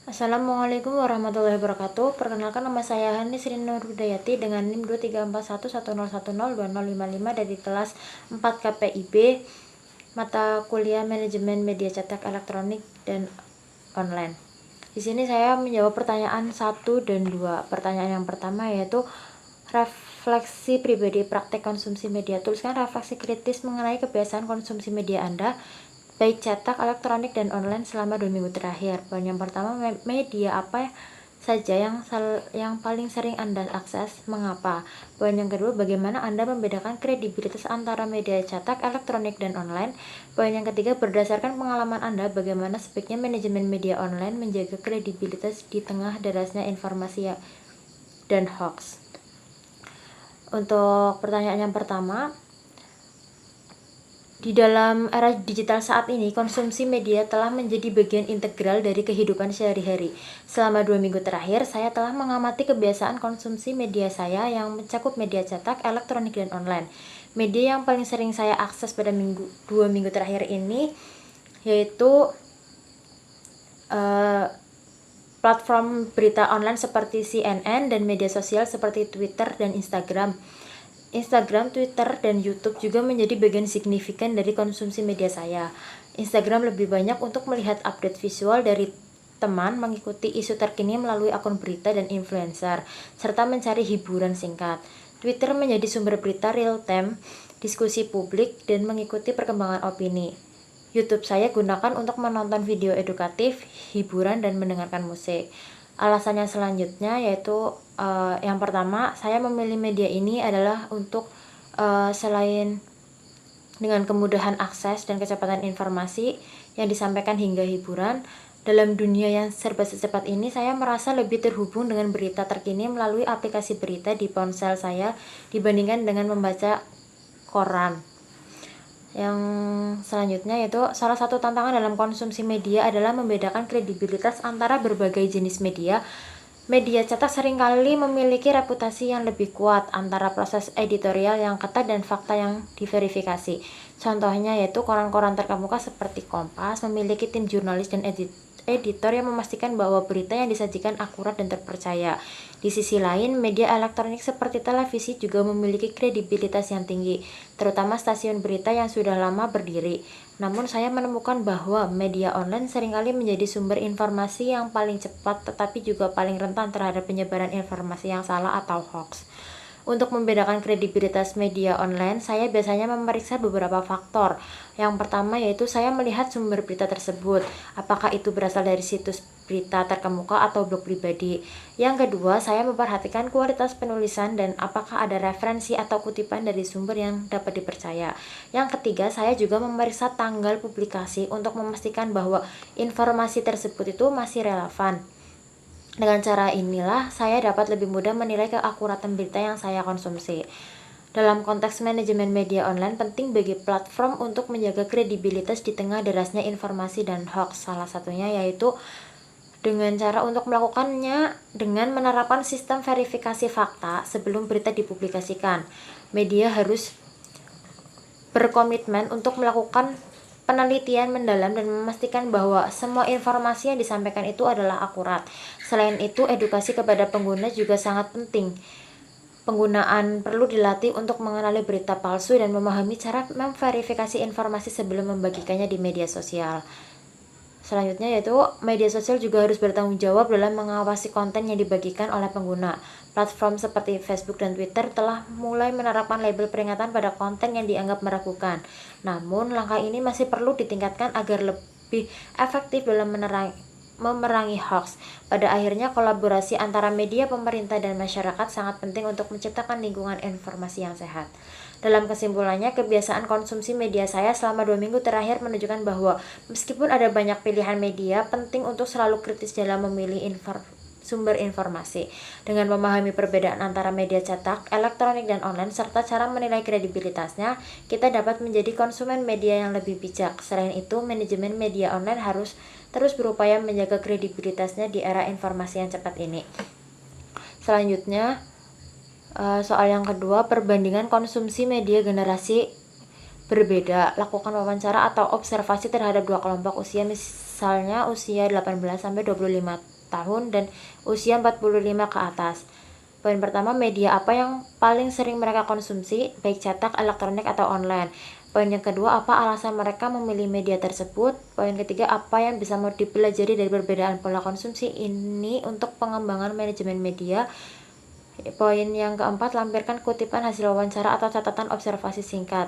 Assalamualaikum warahmatullahi wabarakatuh. Perkenalkan, nama saya Hani Sri Nurhidayati dengan NIM 2341110102055 dari kelas 4 KPIB, mata kuliah Manajemen Media Cetak Elektronik dan Online. Di sini saya menjawab pertanyaan 1 dan 2. Pertanyaan yang pertama yaitu refleksi pribadi praktek konsumsi media. Tuliskan refleksi kritis mengenai kebiasaan konsumsi media Anda, baik cetak, elektronik, dan online selama 2 minggu terakhir. Poin yang pertama, media apa saja yang paling sering Anda akses, mengapa? Poin yang kedua, bagaimana Anda membedakan kredibilitas antara media cetak, elektronik, dan online? Poin yang ketiga, berdasarkan pengalaman Anda, bagaimana sebaiknya manajemen media online menjaga kredibilitas di tengah derasnya informasi dan hoax? Untuk pertanyaan yang pertama, di dalam era digital saat ini, konsumsi media telah menjadi bagian integral dari kehidupan sehari-hari. Selama 2 minggu terakhir, saya telah mengamati kebiasaan konsumsi media saya yang mencakup media cetak, elektronik, dan online. Media yang paling sering saya akses pada 2 minggu terakhir ini yaitu platform berita online seperti CNN dan media sosial seperti Twitter dan Instagram. Instagram, Twitter, dan YouTube juga menjadi bagian signifikan dari konsumsi media saya. Instagram lebih banyak untuk melihat update visual dari teman, mengikuti isu terkini melalui akun berita dan influencer, serta mencari hiburan singkat. Twitter menjadi sumber berita real-time, diskusi publik, dan mengikuti perkembangan opini. YouTube saya gunakan untuk menonton video edukatif, hiburan, dan mendengarkan musik. Alasannya selanjutnya yaitu yang pertama, saya memilih media ini adalah untuk selain dengan kemudahan akses dan kecepatan informasi yang disampaikan hingga hiburan, dalam dunia yang serba secepat ini, saya merasa lebih terhubung dengan berita terkini melalui aplikasi berita di ponsel saya dibandingkan dengan membaca koran. Yang selanjutnya yaitu salah satu tantangan dalam konsumsi media adalah membedakan kredibilitas antara berbagai jenis media. Media cetak seringkali memiliki reputasi yang lebih kuat antara proses editorial yang ketat dan fakta yang diverifikasi. Contohnya yaitu koran-koran terkemuka seperti Kompas memiliki tim jurnalis dan editor yang memastikan bahwa berita yang disajikan akurat dan terpercaya. Di sisi lain, media elektronik seperti televisi juga memiliki kredibilitas yang tinggi, terutama stasiun berita yang sudah lama berdiri. Namun saya menemukan bahwa media online seringkali menjadi sumber informasi yang paling cepat tetapi juga paling rentan terhadap penyebaran informasi yang salah atau hoax. Untuk membedakan kredibilitas media online, saya biasanya memeriksa beberapa faktor. Yang pertama yaitu saya melihat sumber berita tersebut, apakah itu berasal dari situs berita terkemuka atau blog pribadi. Yang kedua, saya memperhatikan kualitas penulisan dan apakah ada referensi atau kutipan dari sumber yang dapat dipercaya. Yang ketiga, saya juga memeriksa tanggal publikasi untuk memastikan bahwa informasi tersebut itu masih relevan. Dengan cara inilah, saya dapat lebih mudah menilai keakuratan berita yang saya konsumsi. Dalam konteks manajemen media online, penting bagi platform untuk menjaga kredibilitas di tengah derasnya informasi dan hoax. Salah satunya yaitu dengan cara untuk melakukannya dengan menerapkan sistem verifikasi fakta sebelum berita dipublikasikan. Media harus berkomitmen untuk melakukan penelitian mendalam dan memastikan bahwa semua informasi yang disampaikan itu adalah akurat. Selain itu, edukasi kepada pengguna juga sangat penting. Penggunaan perlu dilatih untuk mengenali berita palsu dan memahami cara memverifikasi informasi sebelum membagikannya di media sosial. Selanjutnya yaitu media sosial juga harus bertanggung jawab dalam mengawasi konten yang dibagikan oleh pengguna. Platform seperti Facebook dan Twitter telah mulai menerapkan label peringatan pada konten yang dianggap meragukan. Namun, langkah ini masih perlu ditingkatkan agar lebih efektif dalam memerangi hoax. Pada akhirnya, kolaborasi antara media, pemerintah, dan masyarakat sangat penting untuk menciptakan lingkungan informasi yang sehat. Dalam kesimpulannya, kebiasaan konsumsi media saya selama 2 minggu terakhir menunjukkan bahwa meskipun ada banyak pilihan media, penting untuk selalu kritis dalam memilih sumber informasi. Dengan memahami perbedaan antara media cetak, elektronik, dan online, serta cara menilai kredibilitasnya, kita dapat menjadi konsumen media yang lebih bijak. Selain itu, manajemen media online harus terus berupaya menjaga kredibilitasnya di era informasi yang cepat ini. Selanjutnya, soal yang kedua, perbandingan konsumsi media generasi berbeda. Lakukan wawancara atau observasi terhadap 2 kelompok usia misalnya usia 18 sampai 25 tahun dan usia 45 ke atas. Poin pertama, media apa yang paling sering mereka konsumsi, baik cetak, elektronik, atau online. Poin yang kedua, apa alasan mereka memilih media tersebut. Poin ketiga, apa yang bisa mau dipelajari dari perbedaan pola konsumsi ini untuk pengembangan manajemen media. Poin yang keempat, lampirkan kutipan hasil wawancara atau catatan observasi singkat.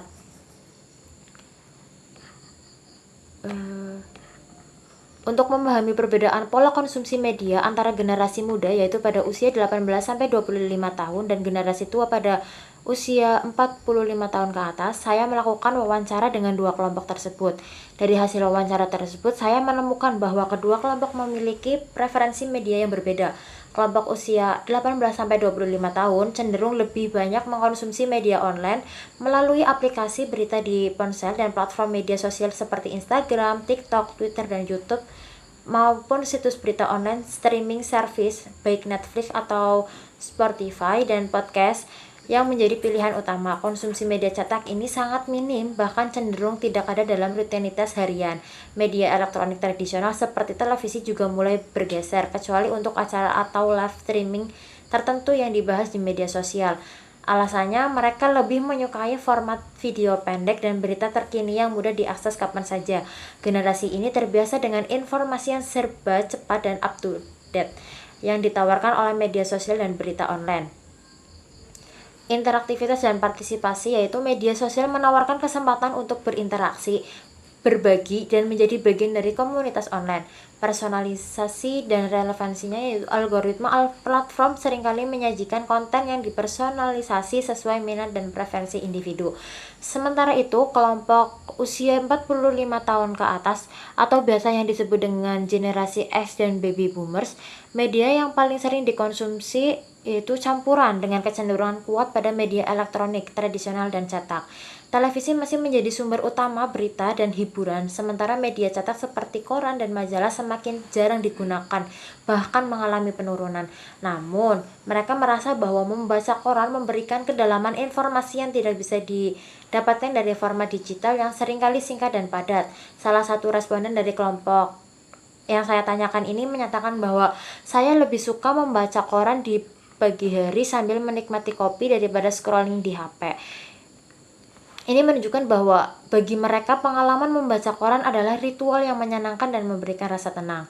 Untuk memahami perbedaan pola konsumsi media antara generasi muda yaitu pada usia 18 sampai 25 tahun dan generasi tua pada usia 45 tahun ke atas, saya melakukan wawancara dengan dua kelompok tersebut. Dari hasil wawancara tersebut, saya menemukan bahwa kedua kelompok memiliki preferensi media yang berbeda. Kelompok usia 18 sampai 25 tahun cenderung lebih banyak mengkonsumsi media online melalui aplikasi berita di ponsel dan platform media sosial seperti Instagram, TikTok, Twitter, dan YouTube maupun situs berita online streaming service baik Netflix atau Spotify dan podcast yang menjadi pilihan utama. Konsumsi media cetak ini sangat minim, bahkan cenderung tidak ada dalam rutinitas harian. Media elektronik tradisional seperti televisi juga mulai bergeser, kecuali untuk acara atau live streaming tertentu yang dibahas di media sosial. Alasannya, mereka lebih menyukai format video pendek dan berita terkini yang mudah diakses kapan saja. Generasi ini terbiasa dengan informasi yang serba cepat dan up to date yang ditawarkan oleh media sosial dan berita online. Interaktivitas dan partisipasi, yaitu media sosial menawarkan kesempatan untuk berinteraksi, berbagi, dan menjadi bagian dari komunitas online. Personalisasi dan relevansinya, yaitu algoritma platform seringkali menyajikan konten yang dipersonalisasi sesuai minat dan preferensi individu. Sementara itu, kelompok usia 45 tahun ke atas atau biasa yang disebut dengan generasi X dan baby boomers, media yang paling sering dikonsumsi yaitu campuran dengan kecenderungan kuat pada media elektronik, tradisional, dan cetak. Televisi masih menjadi sumber utama berita dan hiburan, sementara media cetak seperti koran dan majalah semakin jarang digunakan, bahkan mengalami penurunan. Namun, mereka merasa bahwa membaca koran memberikan kedalaman informasi yang tidak bisa didapatkan dari format digital yang seringkali singkat dan padat. Salah satu responden dari kelompok yang saya tanyakan ini menyatakan bahwa saya lebih suka membaca koran di pagi hari sambil menikmati kopi daripada scrolling di HP. Ini menunjukkan bahwa bagi mereka pengalaman membaca koran adalah ritual yang menyenangkan dan memberikan rasa tenang.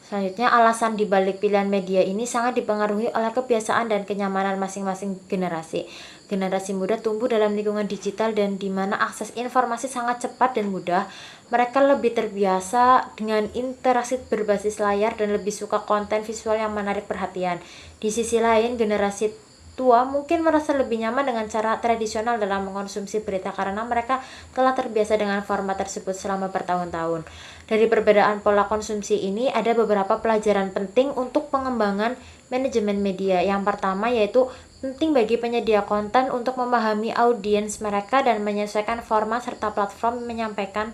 Selanjutnya, alasan dibalik pilihan media ini sangat dipengaruhi oleh kebiasaan dan kenyamanan masing-masing generasi. Generasi muda tumbuh dalam lingkungan digital dan di mana akses informasi sangat cepat dan mudah. Mereka lebih terbiasa dengan interaksi berbasis layar dan lebih suka konten visual yang menarik perhatian. Di sisi lain, generasi tua mungkin merasa lebih nyaman dengan cara tradisional dalam mengkonsumsi berita karena mereka telah terbiasa dengan format tersebut selama bertahun-tahun. Dari perbedaan pola konsumsi ini ada beberapa pelajaran penting untuk pengembangan manajemen media. Yang pertama yaitu penting bagi penyedia konten untuk memahami audiens mereka dan menyesuaikan format serta platform menyampaikan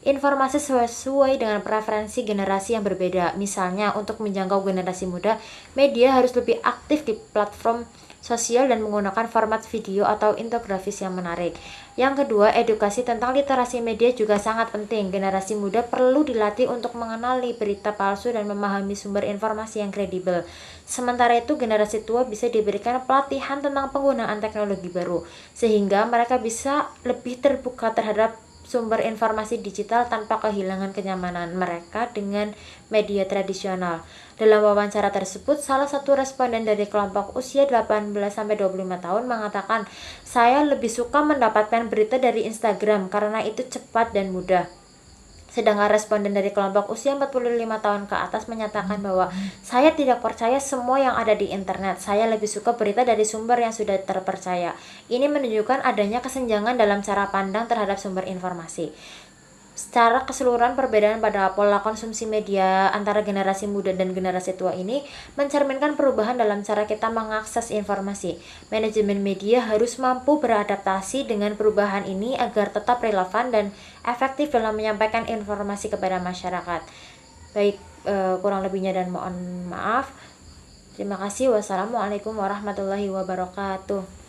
informasi sesuai dengan preferensi generasi yang berbeda. Misalnya, untuk menjangkau generasi muda, media harus lebih aktif di platform sosial dan menggunakan format video atau infografis yang menarik. Yang kedua, edukasi tentang literasi media juga sangat penting. Generasi muda perlu dilatih untuk mengenali berita palsu dan memahami sumber informasi yang kredibel. Sementara itu, generasi tua bisa diberikan pelatihan tentang penggunaan teknologi baru, sehingga mereka bisa lebih terbuka terhadap sumber informasi digital tanpa kehilangan kenyamanan mereka dengan media tradisional. Dalam wawancara tersebut, salah satu responden dari kelompok usia 18-25 tahun mengatakan, "Saya lebih suka mendapatkan berita dari Instagram karena itu cepat dan mudah." Sedangkan responden dari kelompok usia 45 tahun ke atas menyatakan bahwa saya tidak percaya semua yang ada di internet. Saya lebih suka berita dari sumber yang sudah terpercaya. Ini menunjukkan adanya kesenjangan dalam cara pandang terhadap sumber informasi. Secara keseluruhan, perbedaan pada pola konsumsi media antara generasi muda dan generasi tua ini mencerminkan perubahan dalam cara kita mengakses informasi. Manajemen media harus mampu beradaptasi dengan perubahan ini agar tetap relevan dan efektif dalam menyampaikan informasi kepada masyarakat. Baik, kurang lebihnya dan mohon maaf. Terima kasih. Wassalamualaikum warahmatullahi wabarakatuh.